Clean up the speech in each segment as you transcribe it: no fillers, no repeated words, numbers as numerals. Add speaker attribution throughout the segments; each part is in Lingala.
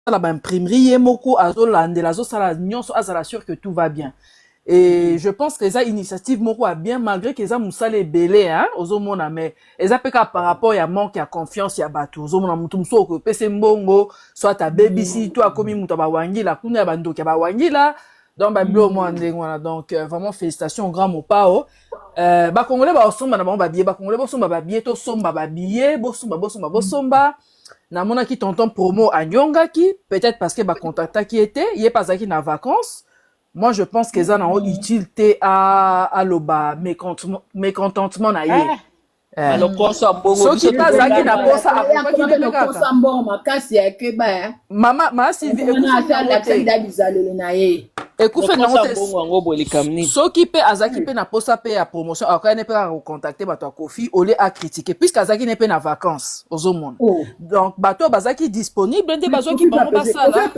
Speaker 1: la imprimerie moko azolandela azosala nyonso azala sûr que tout va bien. Et je pense que ça initiative moko a bien malgré que ça musala ebele hein ozomona mais eza peka par rapport ya manque ya confiance ya bato ozomona mutu muso ko pese mbongo soit ta babysit toi komi mutu ba wangila kuna ya bandoki ya ba wangila donc ba bilo mo ndengwana donc vraiment félicitations grand mopao ba congolais ba osomba na bango ba billet ba congolais bo somba ba billet to somba ba billet bo somba namonaki tonton promo anyongaki peut-être parce que ba contactaki était il est pas aki na vacances. Moi je pense que ça n'a utilité à loba mécontentement na ye soki tazaki na posa akopaki nde kaka mama Sylvie ekufe nango te soki mpe azaki mpe na posa mpe ya promotion akoyane mpe kaka kocontacte bato ya kofi ole acritiquer puisque azaki ne mpe na vacances ozomona donc bato bazaki disponible nde bazwaki bango basala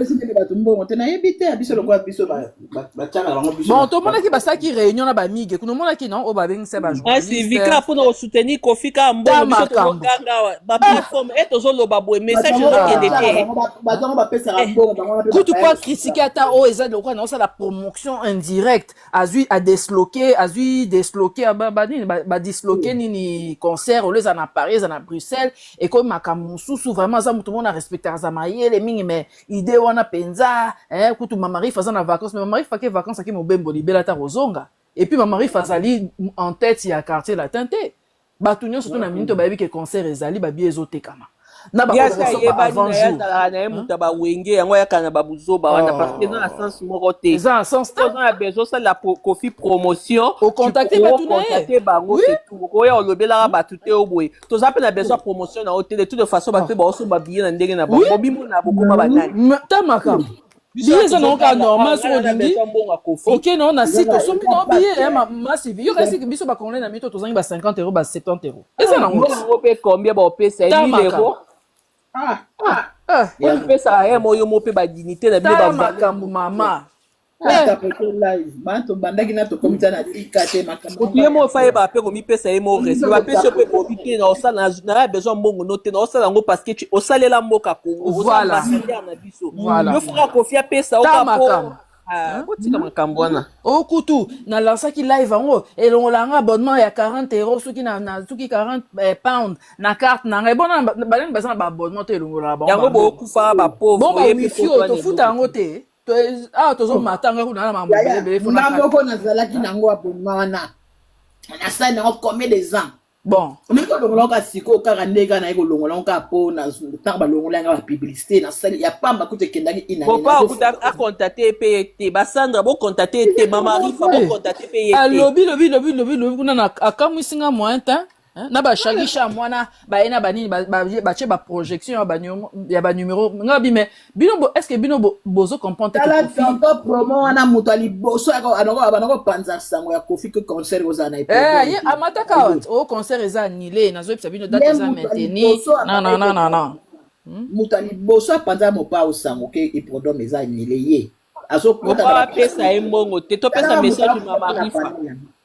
Speaker 1: bon tomonaki basalaki réunion na bamige kuna omonaki non oyo babengisa
Speaker 2: bajournaliste mpona kosoutenir kofi ka mbongo biso tokoganga baplateforme e tozoloba boye message ezokende te
Speaker 1: kutu po acritiquer ata oyo eza lokwa na osala promotion indirecte azwi badisloke nini concert ole eza na Paris eza na Bruxelles ekomi makambo mosusu vraiment aza moto mona respecter aza mayele mingi mais ide wana penza kutu mamarif aza na vacances mais mamarif ake vacances ake mobembo libela ata kozonga et puis mamarif azali en tête ya quartier latin te bato nyonso to na minute bayebi ke concert ezali babie ezotekama na
Speaker 2: ye muta bawenge yango yaka na babuzoba wana parce que eza na sens moko te
Speaker 1: eza na sens te
Speaker 2: oza na besoin osala kofi promotion
Speaker 1: ocontacte
Speaker 2: bango c'est tout okoya olobelaka bato te oboye toza mpe na besoin promotion na ote de toute façon bato mpe baosomba biye na ndenge na bango bimona bokoma banani
Speaker 1: ta makambo biye eza nango kaka normal soki olingi oke nango na site osombi nango biye masivi yo kasi biso bakongolais na mito tozangi ba 50 euros ba 70 euros eza nango
Speaker 2: mpe combien baopesa 1000 euros opesaka ye moyo mo mpe badignité na bino
Speaker 1: makambo mama
Speaker 2: ye mo ofa ye bape komipesa ye mo respect bapesi yo mpe bobi te na osala naya besoin mbongo no te na osala yango parce que osalela mboka kongo osala basaliare na biso yo frère kofi apesa okapo otika makambo wana
Speaker 1: okutu nalansaki live yango elongolanga abonnement ya 40 euros soki 40 pound na carte nanga ebona baleni baza na baabonnement to elongolaka bango
Speaker 2: yango bookufaka bapauvre
Speaker 1: wifi oyo tofuta yango te awa tozomatanga kuna na mambo
Speaker 3: moko nazalaki nango abonnement wana nasali nango combien des ans
Speaker 1: bon
Speaker 3: omeki olongolaka sikoyo kaka nde kaka naye kolongola kaka mpo ntango balongola yanga bapublicité nasali ya pamba kutu ekendaki
Speaker 2: inapopa okuta akontate mpe ye te basandra bokontate ye te mamarifa bokontate mpe ye te
Speaker 1: alobi kuna na akamwisinga moyen te na bashagisha mwana baye na banini batie baprojection ya banumero ngabi mais bino est ce que bino bozo comprendre
Speaker 3: tala tonto promo wana moto aliboso abanoko panza sango ya kofi que concert ozala na
Speaker 1: ye amataka o concert eza annulé nazoyebisa bino date eza maintenir non
Speaker 3: moto aliboso apanza mopao sango ke iprodome eza annulé ye
Speaker 2: azopesa ye mbongo te topesa message mamarifa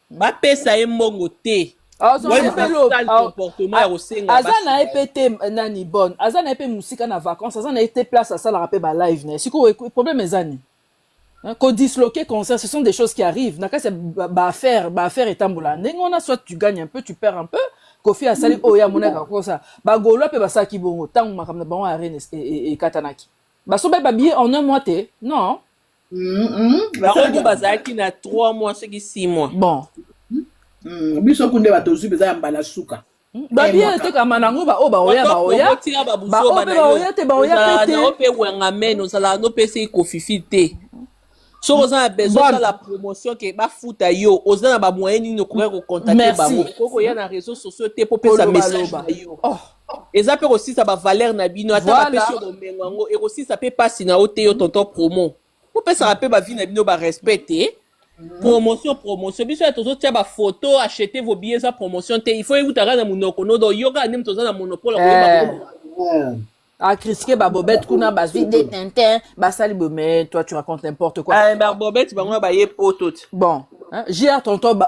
Speaker 2: bapesa ye mbongo te
Speaker 1: aza na ye mpe te nani bonne aza na ye mpe musika na vacances aza na ye te place asalaka mpe balive na ye sikoyo problème eza nini kodisloquer concert ce sont des choses qui arrivent na kasi baaffaire etambola ndenge wana soit tu gagnes un peu tu perds un peu kofi asali oyo amonaka kosa bagolwa mpe basalaki bongo ntango makambo na bango ya rene ekatanaki basoba babie en un mois te non
Speaker 2: bango bazalaki na 3 mois soki 6 mois
Speaker 1: bon
Speaker 3: biso kunde bato zwi beza ya mbala suka
Speaker 1: babie etekama nango baoya te baoya te
Speaker 2: mpe wenga mene ozalaka no mpe seki kofifi te soki oza na besoin osala promotion ke bafuta yo oza na bamoyen nini okoki kocontacte bango okoya na réseau sociaux te mpo pesa message na yo eza mpe kosisa bavaleur na bino ata bapesi yo bomengo yango ekosisa mpe pasi na yo te yo tonton promo opesaka mpe bavi na bino barespect te promotion biso ya tozotia bafoto acheter vos billets za promotion te il faut eutaka na monoko nodo yoka nde toza na monopole
Speaker 1: acritiquer babobette kuna bazwi de tintin basali mais toi tu racontes n'importe quoi
Speaker 2: babobette bango baye poto
Speaker 1: bon JR tonton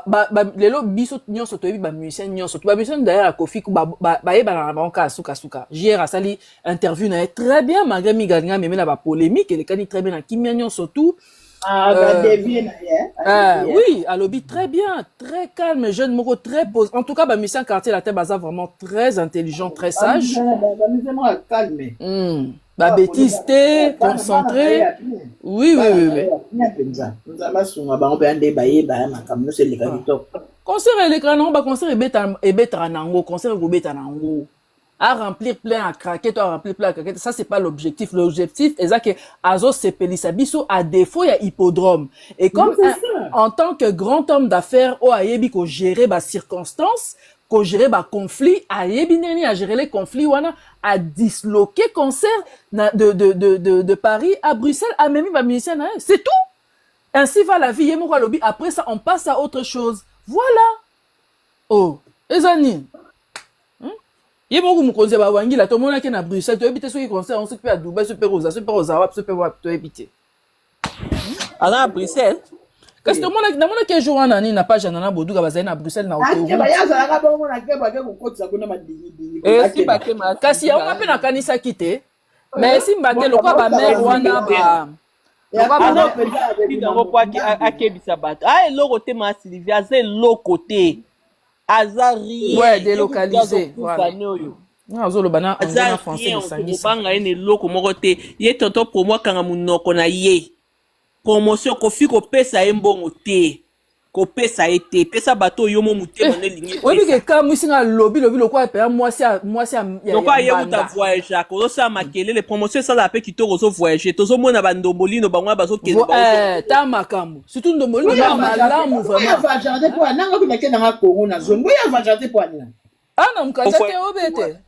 Speaker 1: lelo biso nyonso toyebi ba musicien nyonso ba musicien d'ailleurs à Kofi ba yeba na banka suka JR a sali interview na très bien malgré miganga mais na ba polémique et les cani très bien na kimia nyonso tout oui alobi très bien très calme jeune moko très pose en tout cas ba musicien quartier la terre baza vraiment très intelligent très sage ba bêtise concentré oui concert l'écran non ba concert ebeta nango concert ebeta nango à remplir plein à craquer toi remplir plein à craquer ça c'est pas l'objectif est que azo sepelisa biso à défaut il y a hippodrome et comme en tant que grand homme d'affaires o ayebi ko gérer ba circonstances ko gérer ba conflit ayebi neni à gérer les conflits wana à disloquer concert de Paris à Bruxelles à même ba musicien c'est tout ainsi va la vie yemo lobby après ça on passe à autre chose voilà oh ezani yemo ko konse ba wangi la to mona ke na Bruxelles to ebite soki concert on se peut à Dubaï se peut rosa se peut wa to ebite
Speaker 2: alors à Bruxelles
Speaker 1: parce que mona ke jour na ni na page na boduka bazali na Bruxelles na autoroute
Speaker 2: si ba ke ma
Speaker 1: kasi ya on pe na kanisa kite mais si mbate lokwa ba mère wana ba
Speaker 2: akebisa bato eloko te ma Sylvia aza eloko te azari
Speaker 1: délocalisé
Speaker 2: azobanga ye na eloko moko te ye tonton promo akanga munoko na ye promotion kofi kopesa ye mbongo te kopesa ye te pesa bato oyo mo mutema ne lingi
Speaker 1: oyebi ke ka mwisinga lobi lokwa epeya mwasi
Speaker 2: lokwa ye uta voyage kozosala makelele promotion esala ape kitoko ozovoyage tozomona bandombolino bango wana bazokende
Speaker 1: ta makambo surtout ndombolino ya malamu na mukanja te obete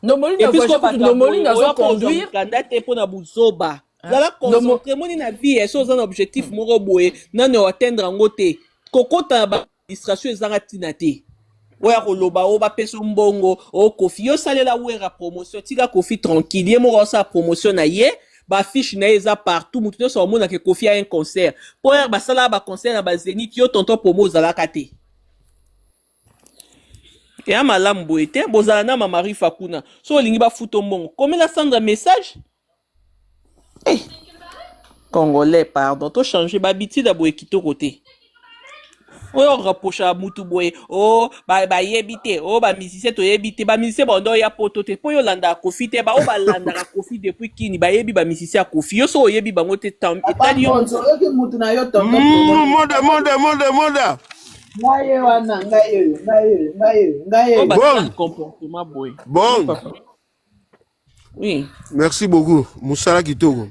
Speaker 1: ndombolino azoconduire
Speaker 2: kanda te mpo na buzoba zala concentré moni na vie eso oza na objectif moko boye nano atteindre yango te kokota na baadministration ezanga ntina te oya koloba o bapesa mbongo o Kofi yosalela wera promotion tika Kofi tranquille ye moko osala promotion na ye bafiche na ye eza partout mutu nyonso amonaka Kofi a un concert mpo ere basala baconcert na bazénith yo tonton promo ozalaka te eya malamu boye te bozala na mamarifa kuna so olingi bafuta mbongo komela Sandra message Congolais, pardon, to changer babiti da boye kitoko te. Oyo rapprocha mutu boye, ba yebite, ba musicien to yebite, ba musicien bondo ya poto te, po yo landa Kofi te, ba ba landa Kofi depuis kini, ba yebi ba musicien Kofi, yo so yebi bango te tam, etali yo.
Speaker 3: Mutu na yo tonto.
Speaker 4: Moda.
Speaker 3: Ngaye wana, ngaye.
Speaker 2: Bon comportement boye.
Speaker 4: Bon.
Speaker 2: Oui.
Speaker 4: Merci beaucoup. Moussala Kitoko.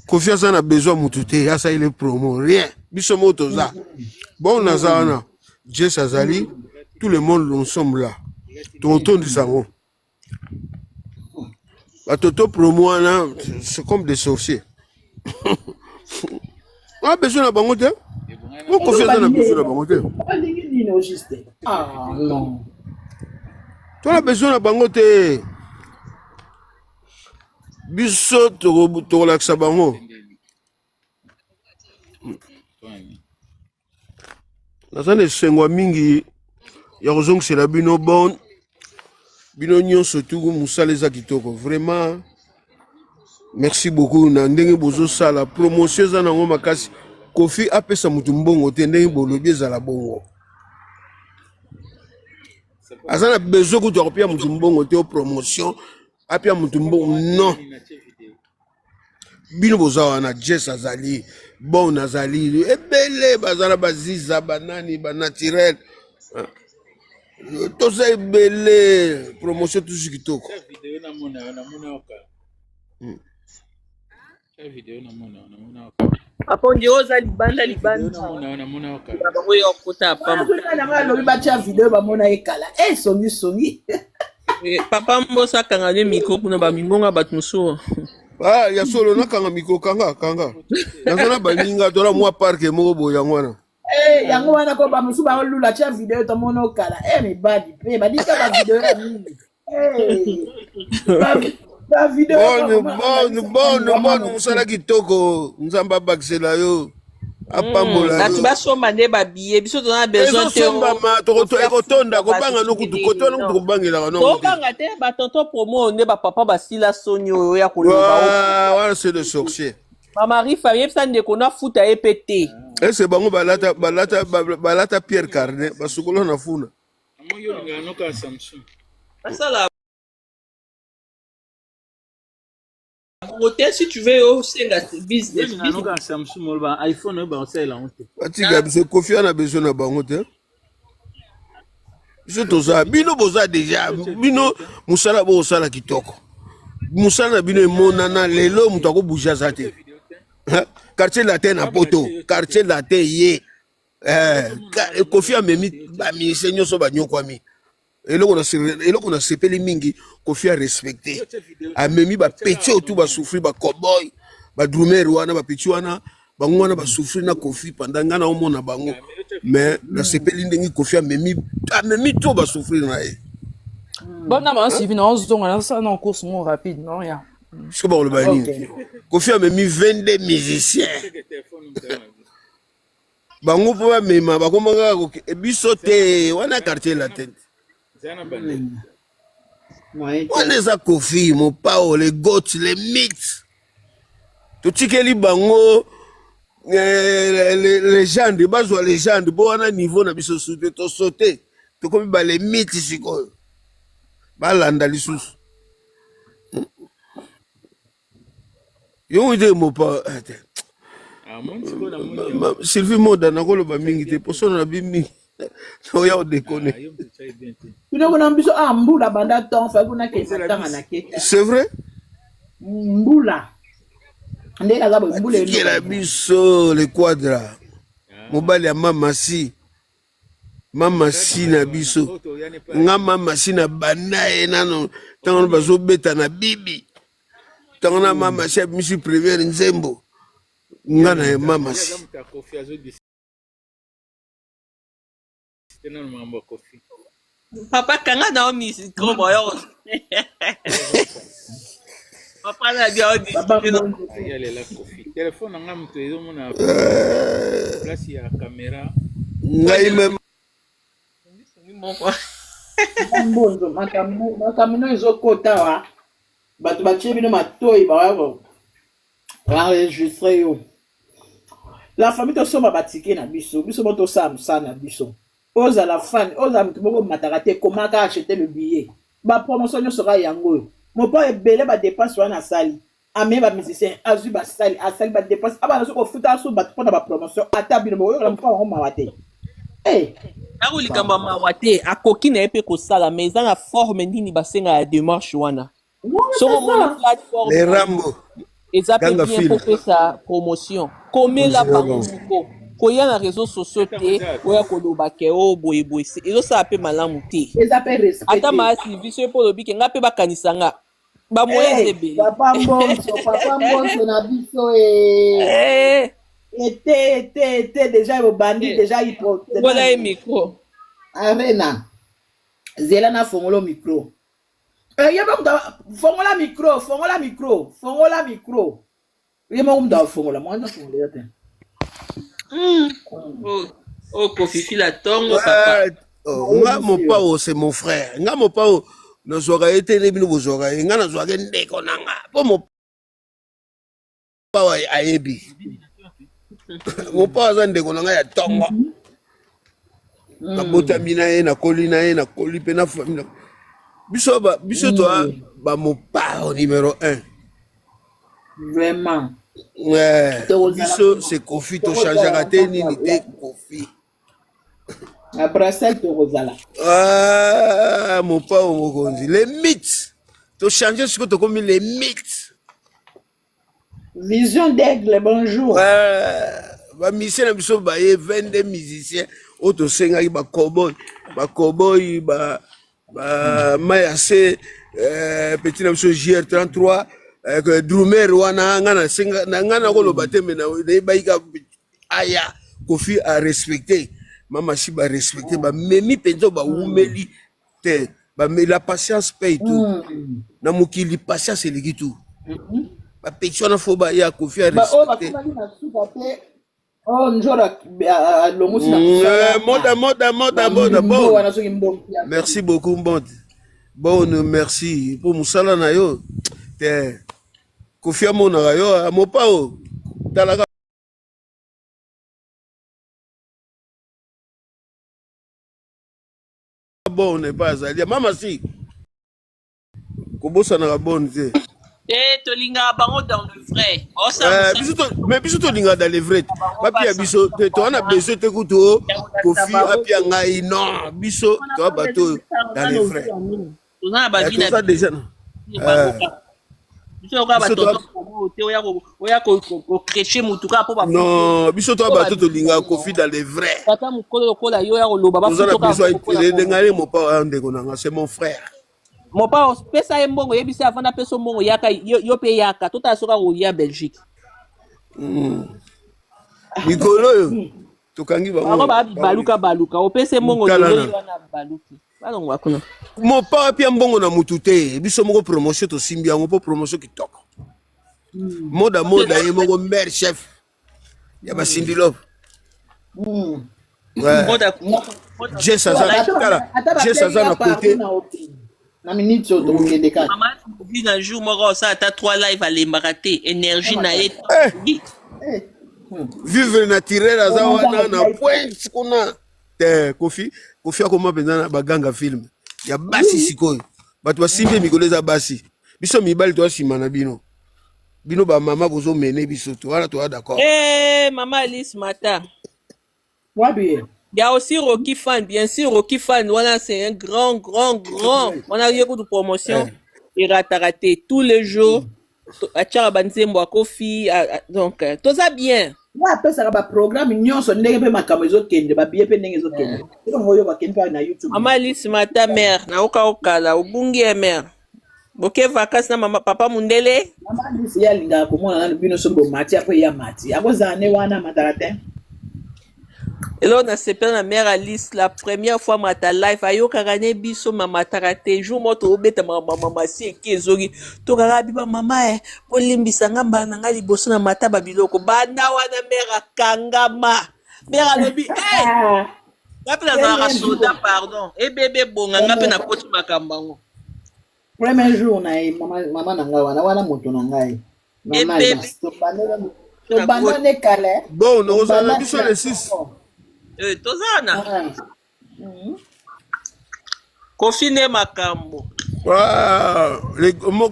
Speaker 4: Confiance en a besoin moutouté. Ya ça il est promo. Rien. Biso motoza. Bon Nazana. Jess Azali. Tout le monde nous sommes là. Tonton du Sango. La toto promo c'est comme des sorciers. On a besoin de bangote. On confiance en a besoin de bangote.
Speaker 3: Ah non.
Speaker 4: Tu as besoin de bangote. Biso to relaxa bango. Nazane sengwa mingi ya kozong c'est la bino bon. Bino nyon surtout musale za kitoko. Vraiment merci beaucoup na ndenge bozo sala promotion za nango makasi. Kofi apesa mutu mbongo te ndenge bolobi za la bongo. Azana besoin ko to kopia mutu mbongo te o promotion. Apia mutumbo non bino bozawa na Jess Azali bon Azali ebele bazala baziza banani ba naturel to za ebele promotion tout kitoko
Speaker 5: vidéo na mona oka vidéo na mona
Speaker 2: Apo ndio oza libanda
Speaker 5: na mona oka
Speaker 2: bango yo kota pamba
Speaker 3: na lobi bacha vidéo ba mona ekala songi
Speaker 2: papa mbosa kanga ne miko kuna ba mingonga batmuso
Speaker 4: ya solo na kanga miko kanga nazana baninga tola mwa parke moko boya ngwana
Speaker 3: yango wana ko ba musu ba lula cha vidéo to mono kala me badi pe badika ba vidéo ya mingi La vidéo.
Speaker 4: Bon, musala kitoko. Nzamba baksela yo. Apambola
Speaker 2: na
Speaker 4: yo.
Speaker 2: tu basomba nde babie biso tozana besoin te
Speaker 4: Ezosombama ekotonda kobanga nokutu kotona kutu kobangelaka nongo te.
Speaker 2: tobanga te batonton promo nde bapapa basila soni oyo ya koloba
Speaker 4: wana c'est le sorcier.
Speaker 2: bamari fami yebisa ndeko na futa ye mpe te
Speaker 4: ese bango balata Pierre Carnet basukola na funa
Speaker 5: amoki olingaka noka ya Samsung
Speaker 2: basala hotel si tu veux osenga business
Speaker 5: olingaka noka ya Samsung oloba iPhone oyo bakosalela ngo te
Speaker 4: batika biso Kofi ana besoin na bango te biso toza bino boza deja bino musala bosala kitoko musala na bino emonana lelo moto akobouge aza te quartier latin na poto quartier latin ye Kofi amemi baministre nyonso banyokwami eloko na sepeli mingi Kofi a respecté amemi bapeti otu basouffri bacowboy badrumer wana bapeti wana bango wana basouffri na Kofi pendant nga na omona bango mais na sepeli ndenge Kofi amemi to basouffri na ye
Speaker 1: bon na suivi na ozonga na ça na course mo rapide non ya
Speaker 4: ce que ba le bani Kofi amemi 22 musiciens bango po bamema bakomanga biso te wana quartier latin wana eza Kofi mopao les goats les mythes totikeli bango légende bazwa légende bo wana niveau na biso soute tosote tokomi ba les mythes sikoyo balanda lisusu yo ide mopao Sylvie Moda nakoloba mingi te posona na bimi oya odekone
Speaker 3: bino kuna biso mbula banda ton fa kuna ke tanga na ke
Speaker 4: c'est vrai
Speaker 3: mbula ndela za mbula
Speaker 4: elo la biso le quadra mobali ya mama si na biso nga mama si na banaye nano tango bazobeta na bibi tango na mama si misi première nzembo nga na mama si
Speaker 2: papa kanga na o micro boyo papa na dia o
Speaker 5: ayalela Kofi telefone nga moto ezomona place ya caméra
Speaker 4: ngai même
Speaker 3: mbonzo makamino ezokota wa bato batie bino matoi baenregistre yo la famille tosomba batike na biso botosala mosala na biso ozala fan ozala moto moko mataka te komaka acheter le billet bapromotion nyonso kaka yango oyo mopo ebele badepense wana asali ame bamusicien azwi basali asali badepense abana so kofuta so bato mpona bapromotion ata bino boyokola mopo bango mawa te
Speaker 2: ntango likambo ya mawa te akoki na ye mpe kosala mais eza na forme nini basenga ya démarche wana soko moni plateforme
Speaker 4: les rambo
Speaker 2: eza mpe bien kopesa promotion komela bango moko koya na réseaux sociaux te oya koloba ke o boyeboye ezosala mpe malamu te ata maasi biso mpo olobi ke nga mpe bakanisa nga bamoyens ebele
Speaker 3: papa mbonso na biso ete déjà ebobandi déjà
Speaker 2: ngola ye micro
Speaker 3: arena zela na fongolo micro fongola micro ye moko mutu afongola mwana fongola te
Speaker 2: Kofi fila tongo papa
Speaker 4: nga mopao c'est mon frère nga mopao nazwaka ye te nde bino bozwaka ye nga nazwaka ndeko na nga mpo mopao ayebi mopao aza ndeko na nga ya tongo nabotami na ye nakoli mpe na famille biso toa bamopao numéro 1
Speaker 3: vraiment
Speaker 4: biso c'est Kofi tochangeaka te nini te Kofi
Speaker 3: Brasel tokozala
Speaker 4: mopao mokonzi les mythes tochange siko tokomi les mythes
Speaker 3: vision d'aigle bonjour
Speaker 4: bamisien na biso baye 22 musiciens oyo tosengaki bacowboy mayase petit na biso JR33 drumer wana nga nakoloba te me nayebayika aya Kofi a respecté mama si barespecte bamemi mpenza bawumeli te mais la patience paye tout. Na mokili patience eleki tout. Ba pétition na faut ba ya Kofi a respecté.
Speaker 3: Oh, njora longosi na
Speaker 4: moda bon. Merci beaucoup Mbonde. Bon, merci pour musala na yo. Te Kofi amona yo amopa o. Talaka bon n'est pas azali. Mama si. Kobosa na bonne te.
Speaker 2: Tolinga bango dans le vrai.
Speaker 4: Mais biso tolinga dans le vrai. Papi biso to ana besoin te kuto Kofi apia ngai non biso to bato dans le vrai.
Speaker 2: Tozana ba vie
Speaker 4: ça déjà.
Speaker 2: Biso ka bato te oya ko crecher mutuka po ba.
Speaker 4: Non, biso to bato tolinga Kofi dans le vrai.
Speaker 2: Tata mukolo kola yo ya ko loba ba
Speaker 4: futo ka. De ngale mo pa ndeko nanga, c'est mon frère.
Speaker 2: Mon père, pesa mbongo yebisa afana peso mbongo yaka yo pe yaka tota soka ko ya Belgique.
Speaker 4: Mikolo yo tokangi bango.
Speaker 2: Ba baluka o pesa mbongo yo na baluki. Balongo wakuna.
Speaker 4: Mon père pia mbongo na mutute biso moko promotion to simbi yango po promotion kitoko. Moda ye moko maire chef. Ya ba Cindy Love. Moda Jess Azana na côté.
Speaker 3: Na minute to mokende ka.
Speaker 2: Maman dit un jour moko ça ta 3 live aller marater énergie na et.
Speaker 4: Vivre naturel azawana na point kuna. Te Kofi akoma penza na baganga film. Ya basi sikoyo. Bato basimbe mikolo za basi. Biso mibali to asima na bino. Bino ba mama bozo mene biso to wana to d'accord.
Speaker 2: Maman Alice Mata.
Speaker 3: Wabi.
Speaker 2: Il y a aussi Rocky Fan, bien sûr, Rocky Fan, voilà, c'est un grand. On a eu beaucoup de promotions. Il raté tous les jours. À Tcharabanzembo, à Kofi, donc, tout ça bien.
Speaker 3: Ouais, après ça, le programme, nous sommes des gens qui ont des YouTube.
Speaker 2: Maman Alice Mata, mère, na oka, la, Ubungi est mère. Boke vacances na mama papa Mundele.
Speaker 3: Maman Alice, il y a l'inga, comment on a le bino sur le mati, après il y a mati. Après ça, on a matarate.
Speaker 2: Et là, on a séparé la mère Alice la première fois mata live. Ayo karane biso mama tarate. Jour moto obeta mama si ekezori. To karabi ba mama polimbisa ngamba na ngali boso na mata babiloko. Banda wana mère kangama. Mère lobi ngapi na zara soda pardon. Bébé bonga ngapi na poti makambango.
Speaker 3: Premier jour na mama na ngawa na wana moto na ngai. Mama to bandone kale.
Speaker 4: Bon, nous allons biso les 6.
Speaker 2: Tozana Kofi ne makambo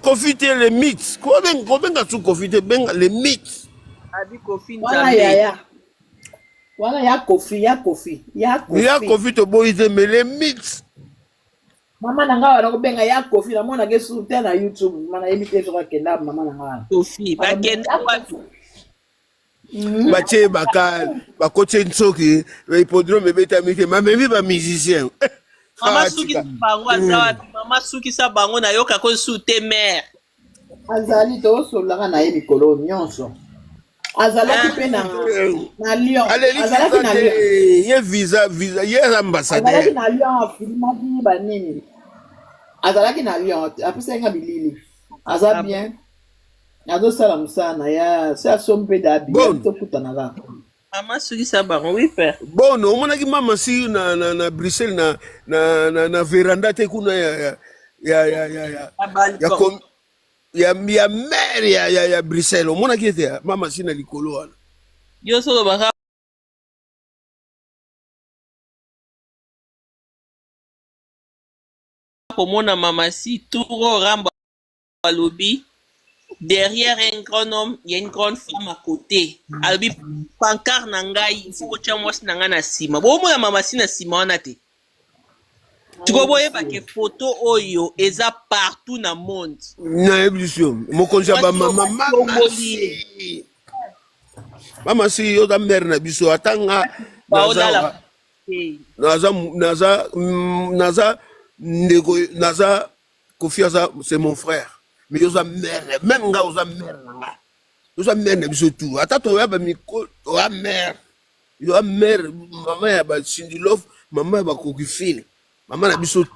Speaker 4: Kofi te les mythes combien tu Kofi te benga les mythes
Speaker 2: abi Kofi
Speaker 3: voilà ya Kofi
Speaker 4: to boyite mais les mythes
Speaker 3: mama na ngawa na kobenga ya Kofi na mona ke sur na YouTube mana emite so ka kenda mama na ngawa
Speaker 2: Kofi ba kenda watu
Speaker 4: bache bakoche nsoki hippodrome betamike mamemi ba musicien
Speaker 2: mama suki sa bango na yoka ko sute mère
Speaker 3: azali to solanga na ye mikolo nyonso azalaki pe na Lyon azalaki na Lyon
Speaker 4: ye visa ye ambassadeur
Speaker 3: azalaki na Lyon filmaki banini azalaki na Lyon apesa nga bilili aza bien Azo salam sana ya ça sombe d'abi to kutanaka.
Speaker 2: Mama suki sa bango oui père.
Speaker 4: Bon, on mona ki mama si na Bruxelles na veranda te kuna ya mère ya Bruxelles. On mona ki ete mama si na likolo wana.
Speaker 2: Yo solo baka komona mama si touro ramba lobby. Derrière un grand homme, il y a une grande femme à côté. Albi pancart nangai, il faut que tu aies nanga na sima. Bon moi mama si na sima wana te. Tu vois pas que photo oyo eza partout dans le monde.
Speaker 4: Na évolution. Mon konja ba mama si yo da mère na biso atanga naza Kofi c'est mon frère. Mais ils ont mère, même quand ils ont mère, ils ont mère, ils ont tout. Attends, tu as mère, ils ont mère, maman, Cindy Love, maman, Kofi Phil, maman, ils ont tout.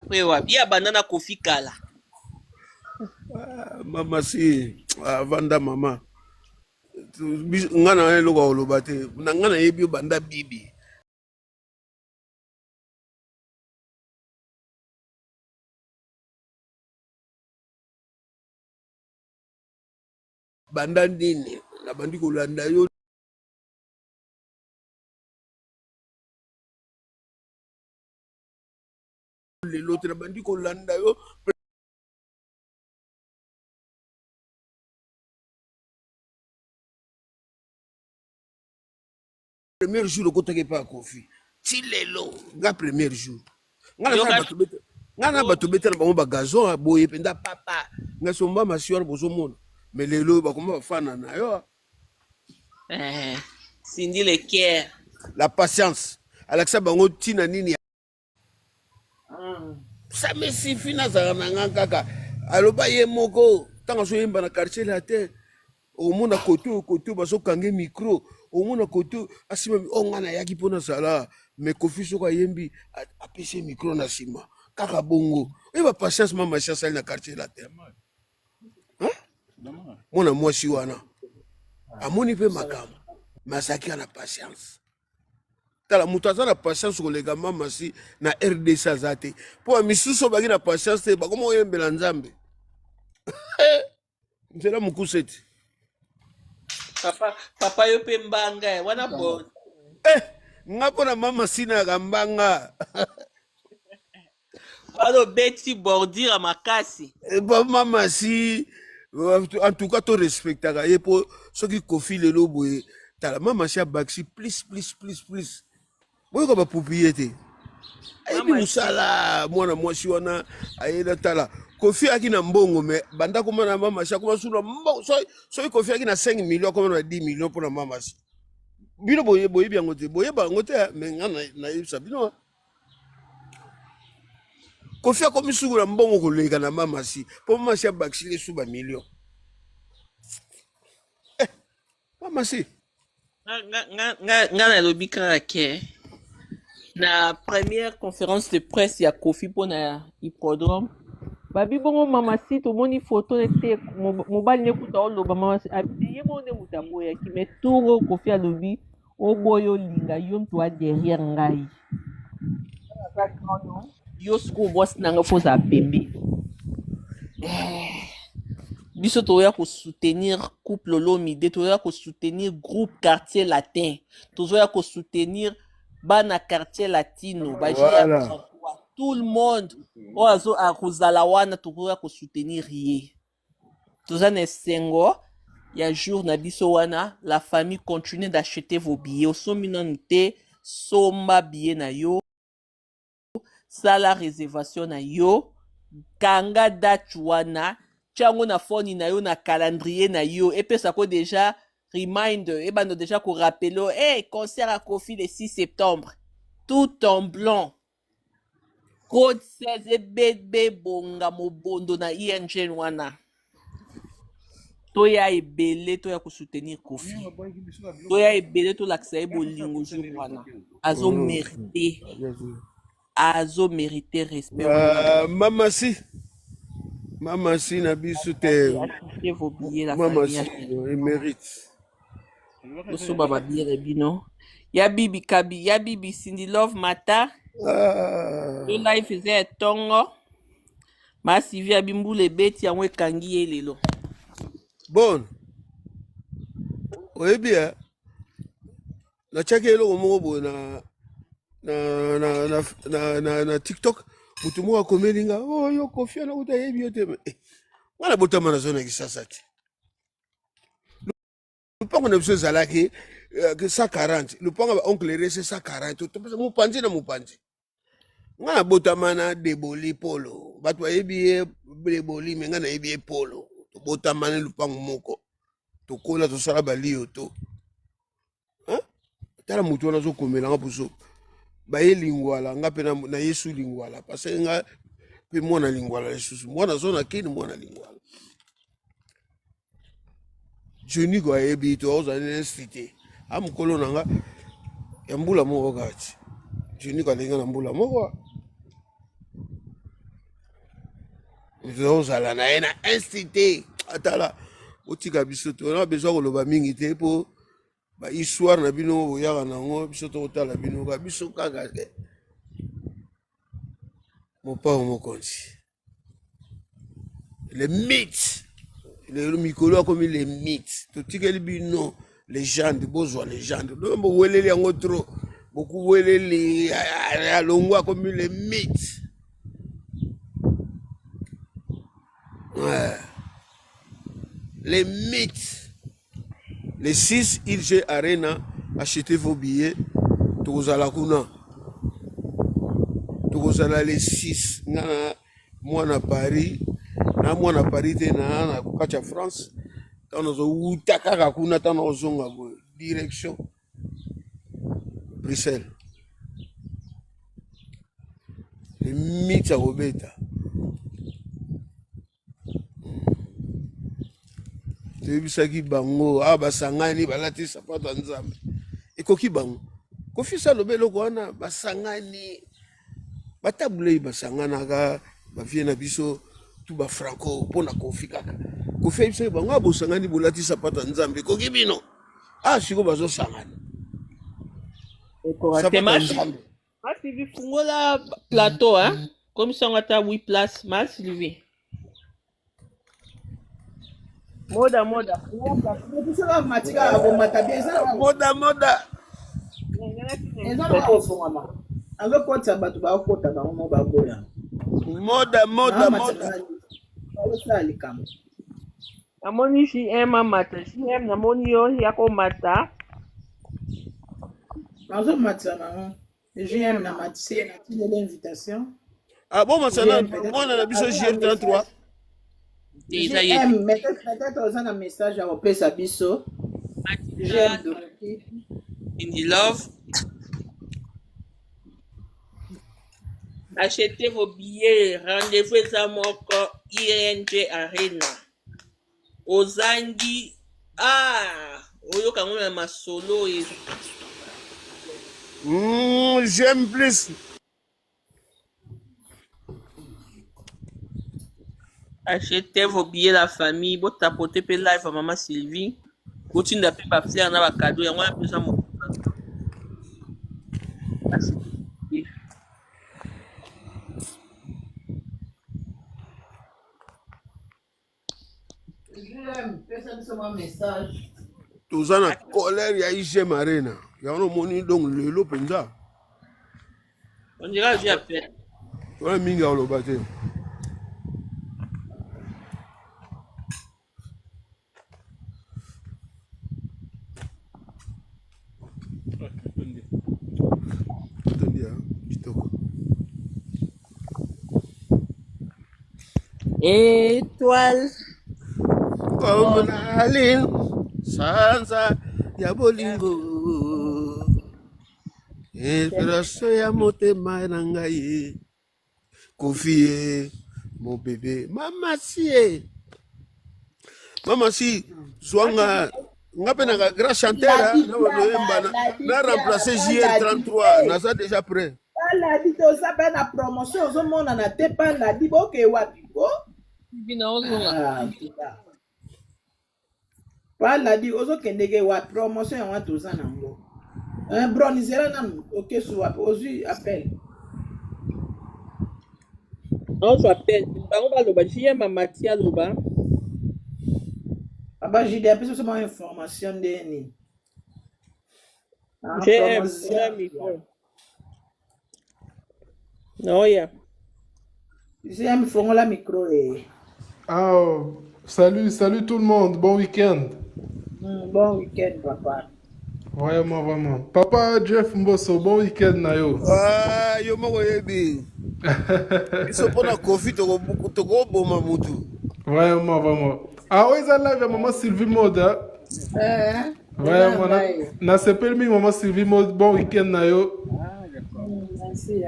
Speaker 2: Wewa, bien banana Kofi Kala.
Speaker 4: Mama si vanda mama. Ngana eloko oloba te. Na ngana yebi banda bibi. Banda ndini na bandi kolanda yo lelo te na bandi kolanda yo premier jour okotaki pa Kofi ti lelo nga premier jour ngana bato betala bango bagazon boye penda papa nga somba masiwana bozomona mais lelo bakoma bafana na yo
Speaker 2: Cindy le Kier.
Speaker 4: la patience alakisa bango tina nini ça me suffit nazala na nga kaka aloba ye moko ntango azoyemba na quartier la te omona koto bazokange micro omona koto asima nga nayaki mpo nazala mais Kofi soko ayembi apesi micro na nsima kaka bongo oyeba patience mama si asali na quartier la te mwana mwasi wana amoni mpe makambo mais azalaki na patience tala moto aza na patience koleka mama si na RDC aza te mpo misusu baki na patience te bakoma oyembela nzambe nzela mokuse te
Speaker 2: Papa yo pe mbanga wana bon.
Speaker 4: Nga pona mama si na kambanga
Speaker 2: Wano beti bordure à makasi.
Speaker 4: Ba mama si en tout cas to respectaka ye po soki Kofi lelo boye tala mama si abakisi please boye ko ba pupiye te ayebi musala mwana mwasi wana ayeda tala Kofi aki na mbongo me banda koma na mama si akoma suna mbongo soki Kofi aki na 5 millions koma na 10 millions pour na mama si bino boye biango te boye bango te me nga na yebisa bino Kofi akomi suku na mbongo koleka na mama si po mama si abakisi lesu ba million mama si
Speaker 2: nga na lobi kaka ke na première conférence de presse ya Kofi pour na hippodrome babi bongo mama si tomoni photo ete mobali nekuta oloba mama si ye mone mutambo ya kime turo Kofi alobi oboyo linga yo mtu wa derrière ngai yo siko bosi nanga poza pembe biso toya ko soutenir couple Olomide toya ko soutenir groupe quartier latin toya ko soutenir bana quartier latino
Speaker 4: voilà.
Speaker 2: Tout le monde oazo akozala wana toya ko soutenir ye toza na sengo ya jour na biso wana la famille continue d'acheter vos billets osomi nanu te somba billet na yo sala réservation na yo kanga date wana tiango na foni na yo na calendrier na yo epesa ko déjà remind ebando déjà ko rappelo concert à Kofi le 6 septembre tout en blanc code 16 ebebe bonga mobondo na ING wana toya ebele toya ko soutenir Kofi toya ebele to lakisa ye bolingo jour wana azo mérité respect
Speaker 4: mama si na biso te mama si il mérite
Speaker 2: osoba babiere bino ya bibi kabi ya bibi Cindy Love Mata to life eza etongo masivi ya bimbula ebeti yango ekangi ye lelo
Speaker 4: bon oyebi natiaki eloko moko boye na TikTok mutu moko akomeli nga yo Kofi anakuta yebi yo te nga na botama na zone ya Kisasa te lupango na biso ezalaki 140 lupango ba oncle rese 140 mopanzi na mopanzi nga na botama na Deboli Polo bato bayebi ye Deboli me nga nayebi ye Polo tobotama na lupango moko tokola tosala balio to tala mutu wana azokomela nga puso baye lingwala nga mpe na Yesu lingwala parce que nga mpe mwana lingwala lisusu mwana zo na kini mwana lingwala joni ko ayebi to ozali na institut amukolo na nga ya mbula moko kati joni ko alinga na mbula moko ozala na ye na institut atala otika biso tona besoin koloba mingi te mpo bahistoire na bino oyaka nango biso tokotala bino ka biso kaka te mopao mokonzi le mythe le mikolo akomi le mythe totikeli bino légende bozwa légende boweleli yango trop bokuweleli alongo akomi le mythe. Ouais. Les mythes. Les 6 ILG Arena, achetez vos billets. Tozala kuna. Tozala les 6. Moi na Paris. Moi na Paris te na Kacha France. Tanozo utaka kuna tanozo ngabo. Direction Bruxelles. Les mythes à Robeta. Tebisaki bango basangani balati sapato ya nzambe ekoki bango kofisa lobelo kwana basangani batabulei basanganaka bavie na biso tu ba franco pona kofi kaka kofi biso bango abosangani bolati sapato ya nzambe ekoki bino siko bazosangana
Speaker 2: Sylvie fungola plateau comme ça on a 8 places mal Sylvie. Moda.
Speaker 3: moda azokotisa bato bakota bango baboya osala likambo
Speaker 2: namoni JM amata JM namoni yo yakomata
Speaker 3: nazomatisa bango JM na matise natilele invitation
Speaker 4: bon masana mwana na biso JR33
Speaker 3: peut-être oza na message akopesa biso
Speaker 2: in love. Achetez vos billets, rendez-vous eza moko ING Arena. Ozangi oyoka ngo na masolo
Speaker 4: j'aime plus.
Speaker 2: Achetez vos billets la famille, bo tapoter pe live à maman Sylvie. Continue pe ba faire na ba cadeau yango ya pesa moko.
Speaker 4: Toza na colère ya IGM Arena. Yango moni donc lelo penza.
Speaker 2: On dira j'ai appelé.
Speaker 4: Wala mingi oloba te.
Speaker 2: Étoile
Speaker 4: comme la ligne sanza ya bolingo inspiration ya motema na ngai Kofi mon bébé mama si zwanga ngape na grand chanteur na remplacer JR33 naza déjà prêt
Speaker 3: aladi toza mpe na promotion ozomonana te mpa ladi boke wapi ko mpa ladi ozokendeke wa promotion yango toza nango bronizela nanu okesu wapi ozwi appel
Speaker 2: je appelle bango baloba JM Amati aloba
Speaker 3: aba jide apesi oso ma information ndeni JM fongola micro
Speaker 6: salut tout le monde, bon week-end.
Speaker 3: Bon week-end papa.
Speaker 6: Vraiment. Papa Jeff Mbosso, bon week-end na yo.
Speaker 4: Yo moko yebi. Iso pona Kofi toko boma mutu.
Speaker 6: Vraiment. Oui, ça live maman Sylvie Moda. Vraiment, na sepel mi maman Sylvie Moda, bon week-end na yo.
Speaker 3: Merci.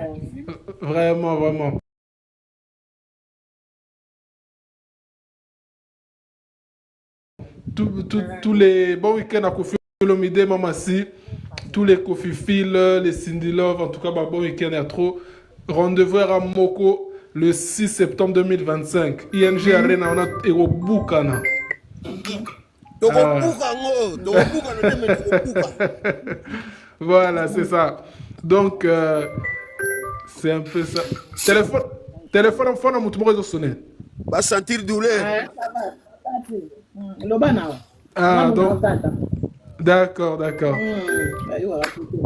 Speaker 6: Vraiment. Tous les bons week-ends à Kofi Olomide, Mamassi, tous les Kofi Phil, les Cindy Love, en tout cas, bon week-end à trop. Rendez-vous à Moko, le 6 septembre 2025. ING Arena, on a Erobukana. Voilà, c'est ça. Donc, c'est un peu ça. Téléphone, phone, on m'a sonné.
Speaker 4: Va sentir douleur.
Speaker 6: Ah, donc. D'accord.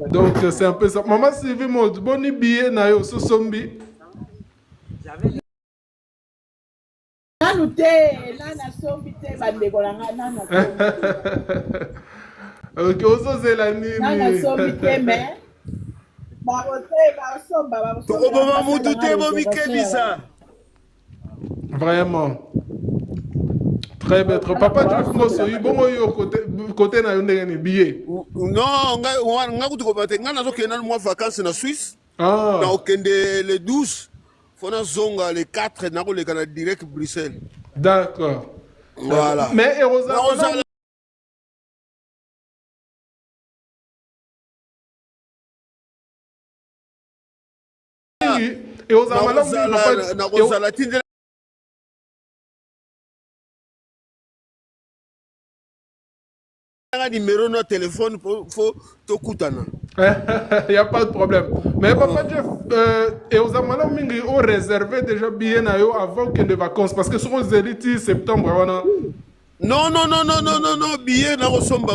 Speaker 6: Donc, c'est un peu ça. Maman Sylvie Maud, bon billet, na yo, so sombi. Ok, oso zela nini. Vraiment. Très bien. Papa, tu fais bon côté na yonde billet.
Speaker 4: Non, nga vacances na Suisse.
Speaker 6: Ah.
Speaker 4: Na okende le 12. Fona zonga le 4 na le kana direct Bruxelles.
Speaker 6: D'accord.
Speaker 4: Voilà.
Speaker 6: Mais heureusement. Et aux
Speaker 4: numéro de téléphone faut tokutana.
Speaker 6: Il n'y a pas de problème. Mais papa Jeff, et aux amalams mingi ont réservé déjà bien avant que les vacances parce que sur les élites septembre voilà.
Speaker 4: Non, billet na resomba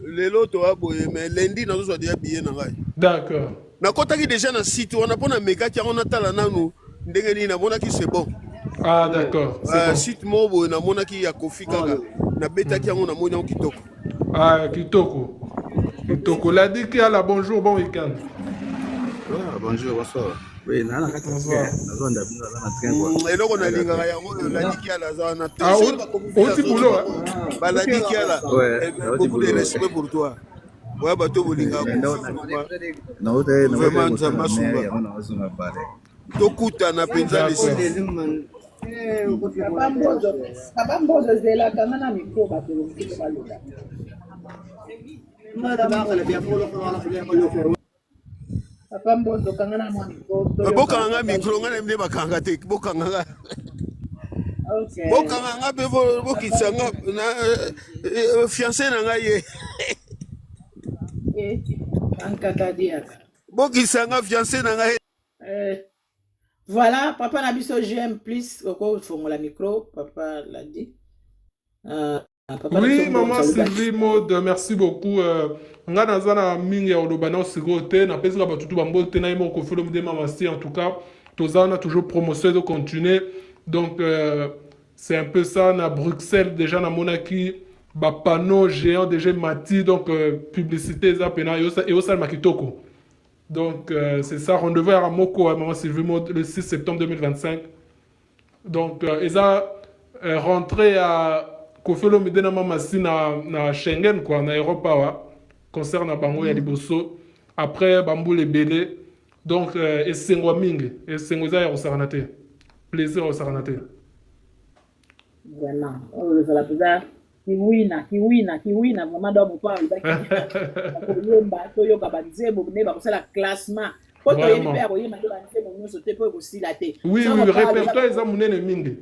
Speaker 4: le loto aboye mais lundi na zo dia billet na ngai.
Speaker 6: D'accord.
Speaker 4: Na kotaki déjà na site on a pona meka ki on a tala nanu ndenge ni na mona ki c'est bon.
Speaker 6: Ah d'accord.
Speaker 4: Bon. Site mobo na mona ki ya kofi kaka na beta ki on a mona kitoko.
Speaker 6: Ah kitoko. Kitoko la dit qu'il y a la bonjour bon week-end.
Speaker 7: Ah bonjour bonsoir. Oui, na na kaka na train quoi.
Speaker 4: Et donc on a linga ya la dit qu'il y a la zone.
Speaker 6: Ah on boulot.
Speaker 4: Bah la dit qu'il y a là.
Speaker 7: Ouais,
Speaker 4: beaucoup de respect pour toi. Ouais bah to bolinga.
Speaker 7: Non, vraiment
Speaker 4: ça m'a souba. Tokuta na penza lesi.
Speaker 3: Papa mbozo zela kama na micro ba tele baloka. Papa mbozo kanga na micro.
Speaker 4: Bokanga micro ngana mne bakanga te bokanga.
Speaker 3: Okay.
Speaker 4: Bokanga be bokitsanga na fiancé na ngai. Bokitsanga fiancé na ngai.
Speaker 3: Voilà, papa Nabiso, j'aime plus. Pourquoi il faut la micro? Papa l'a dit.
Speaker 6: Papa oui, maman Sylvie Maud, merci beaucoup. Nga nazana mingi ya olobana sigote na pesi ka batutu bambote na imo ko felo mde mama si en tout cas. Tozana toujours promotion de continuer. Donc c'est un peu ça na Bruxelles déjà na monaki ba panneau géant déjà mati donc publicité za pena et au sal makitoko. Donc, c'est ça, rendez-vous à Moko, à Maman Sylvie Maud, le 6 septembre 2025. Donc, ils ont rentré à Kofelo Medena Mamasi na Schengen, quoi, na Europa, concernant Bango et Liboso. Après, Bambou les Bélé. Donc, et Sengwa Ming, et Sengwa Zaya au Saranate. Plaisir au Saranate.
Speaker 3: Vraiment, oh, ça la kiwina mama do mo pa ba yomba to yoka banzebo ne ba kosala classement ko to yeli pe ko yema do banzebo nyonso te po ko sila te
Speaker 6: oui répertoire eza munene mingi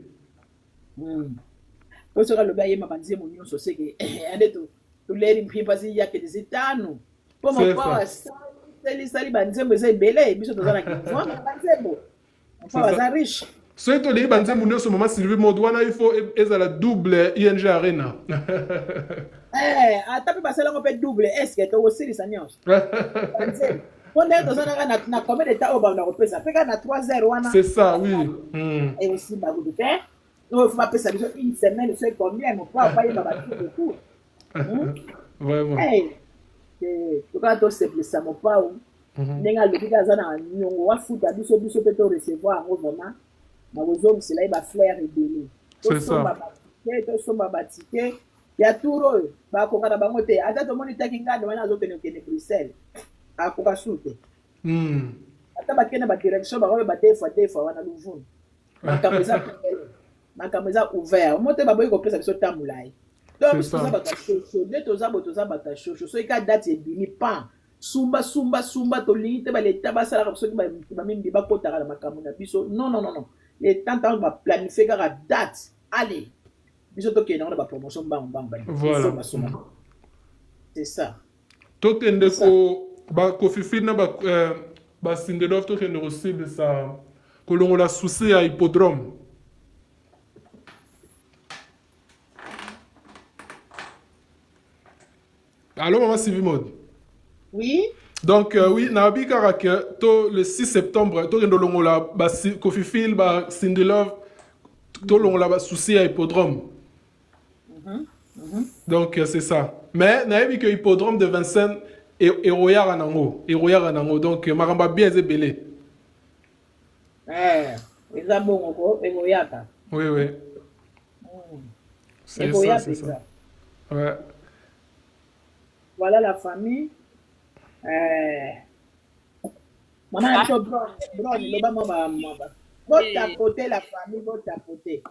Speaker 3: ko so ka lo ba yema banzebo nyonso seke ande to leri mpimpa si yake zitano po mo pa sali banzebo eza bele biso to zana ki vona banzebo pa za riche.
Speaker 6: Soit tu dis banze munio so mama Sylvie Maud wana il faut ezala double ING Arena.
Speaker 3: Atapi basala ngo pe double est-ce to aussi les nyonso. Banze. On est dans na combien d'état au ba na repesa peka na 3-0 wana.
Speaker 6: C'est ça oui.
Speaker 3: Et aussi ba goûter. Non, il faut pas passer une semaine c'est combien mon pas y ba tout de tout.
Speaker 6: Vraiment.
Speaker 3: Tu quand to c'est ça mon pas ou. Nenga lobika zana nyongo wa futa biso pe to recevoir ngo vraiment. C'est là il va flair et belé.
Speaker 6: C'est ça.
Speaker 3: Il y a tout rôle. Bah quand on a bangoté, à date au monde était kinga de mana zo kene Bruxelles. A ko ka soute. Ata ba kene ba direction ba ba des fois wana louvun. Makameza ouvert. Monte ba boy ko pesa biso tamulai. Donc ça ba ta chocho, de toza ba ta chocho. So ika date e bini pan. sumba tolingi te baleta basalaka soki bamembi bakotaka na makambo na biso non leta ntango baplanifier kaka date allez biso tokende yango na bapromotion mbangombango
Speaker 6: voilà.
Speaker 3: c'est ça
Speaker 6: tokende kofifili na basindelof tokende kosible sa kolongola susi ya hippodrome. Allô, maman Sylvie Maud?
Speaker 3: Oui.
Speaker 6: Donc, oui, Nabi Karake, le 6 septembre, to longola Kofifil, Sindelov, to longola souci à hippodrome. Donc, c'est ça. Mais, Nabi que hippodrome de Vincennes et Royal Anango. Donc, Maramba bien zébélé.
Speaker 3: Ils ont bon, et Royata.
Speaker 6: Oui. C'est ça. Ouais.
Speaker 3: Voilà la famille. Maman, tu tapoter la famille, tapoter.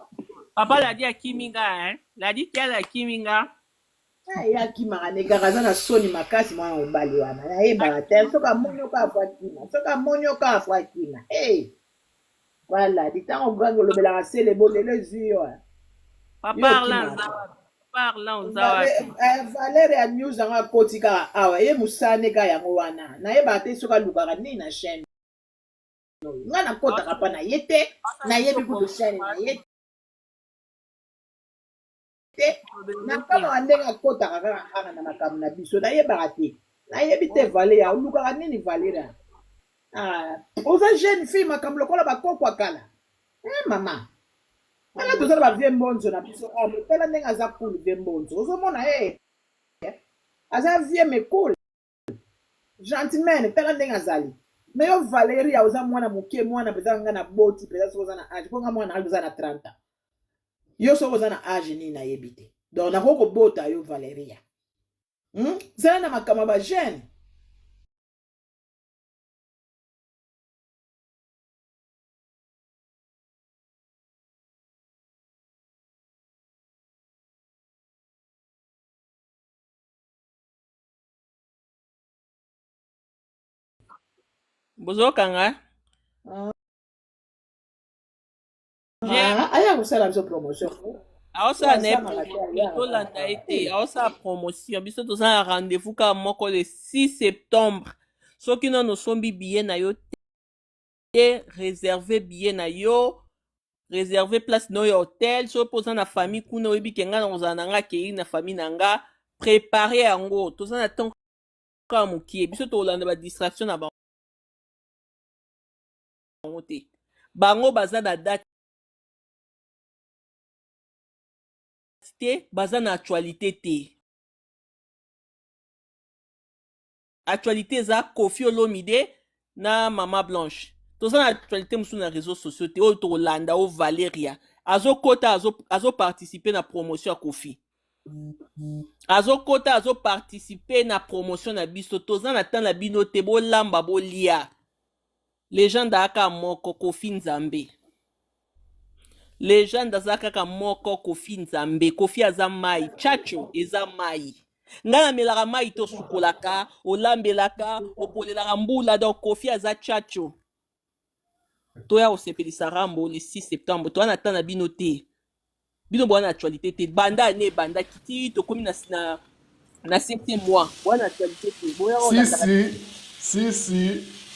Speaker 2: Papa l'a dit à Kiminga, hein? L'a dit qu'elle a Kiminga.
Speaker 3: Ya Kimara, ne garazana soni makasi mwana obali wana. Na yeba te soka monyoka afwa kina. Hey. Voilà, dit tant au grand le bela le bon les yeux.
Speaker 2: Papa parlant
Speaker 3: Valeria news anga kotika awa ye musane ka yango wana na ye bate soka lukaka ni na chaîne ngana kota kapa na yete na ye biku de chaîne na yete na kama andenga kota kaka anga na makambo na biso na ye bate na ye bite Valeria lukaka nini Valeria oza jeune fille makambo lokola bakoko akala mama Ana tozala ba vie mbonzo na biso tala ndenge aza cool vie mbonzo ozomona aza vie me cool gentleman tala ndenge azali mais yo Valeria oza mwana moke mwana peza nga na boti peza so oza na age ko nga mwana oza na 30 yo so oza na age ni na yebite donc na koko bota yo Valeria zala na makama ba jeune
Speaker 2: Bozokanga.
Speaker 3: aya kusala biso promotion
Speaker 2: aosa ne tolanda ete aosa promotion biso toza rendez-vous ka moko le 6 septembre soki nono sombi billet na yo te réserver billet na yo réserver place no ya hôtel so poza na famille kuna oyebi ke nga na kozala na nga akei na famille na nga préparer yango toza na ntango ka mokie biso tolanda badistraction na bango te bango baza na date te baza na actualité te actualité eza Koffi Olomide na Mama Blanche toza na actualité mosusu na réseaux sociaux te oyo tolanda o Valeria azokota azoparticiper na promotion ya Koffi azokota azoparticiper na promotion na biso toza na temps na bino te bolamba bolia legende aka moko Koffi Nzambe legende aza kaka moko Koffi Nzambe Koffi aza mai chacho eza mai nga namelaka mai tosukolaka olambelaka opolelaka mbula donc Koffi aza chacho toya kosepelisa rambo le 6 septembre toya na temps na bino te bino boya na actualité te banda ane banda kiti tokomi na 7e mois boya na actualité te boya
Speaker 6: si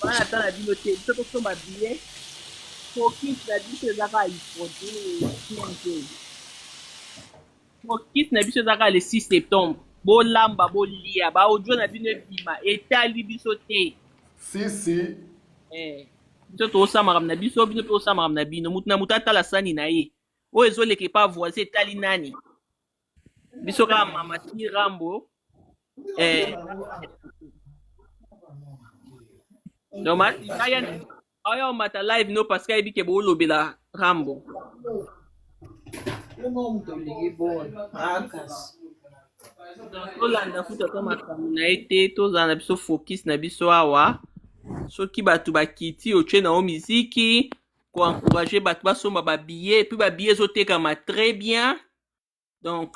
Speaker 2: boya na temps na bino te biso tosomba billet focus na biso ezaka focus na biso ezaka le 6 septembre bolamba bolia baaudio na bino ebima etali biso te
Speaker 6: si
Speaker 2: biso tosamaka na biso bino mpe osamaka na bino mutu na mutu atala sani na ye oyo ezoleka epa voisin etali nani biso kaka mamati rambo aya omata live no parce que ayebi ke boolobela rambo tolanda futa to makambo na ye te tozala na biso focus na biso awa soki bato bakiti otye na o miziki koencourage bato basomba babillet epuis babillet ezotekama très bien donc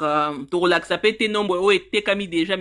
Speaker 2: tokolakisa mpe te nombre oyo etekami déjà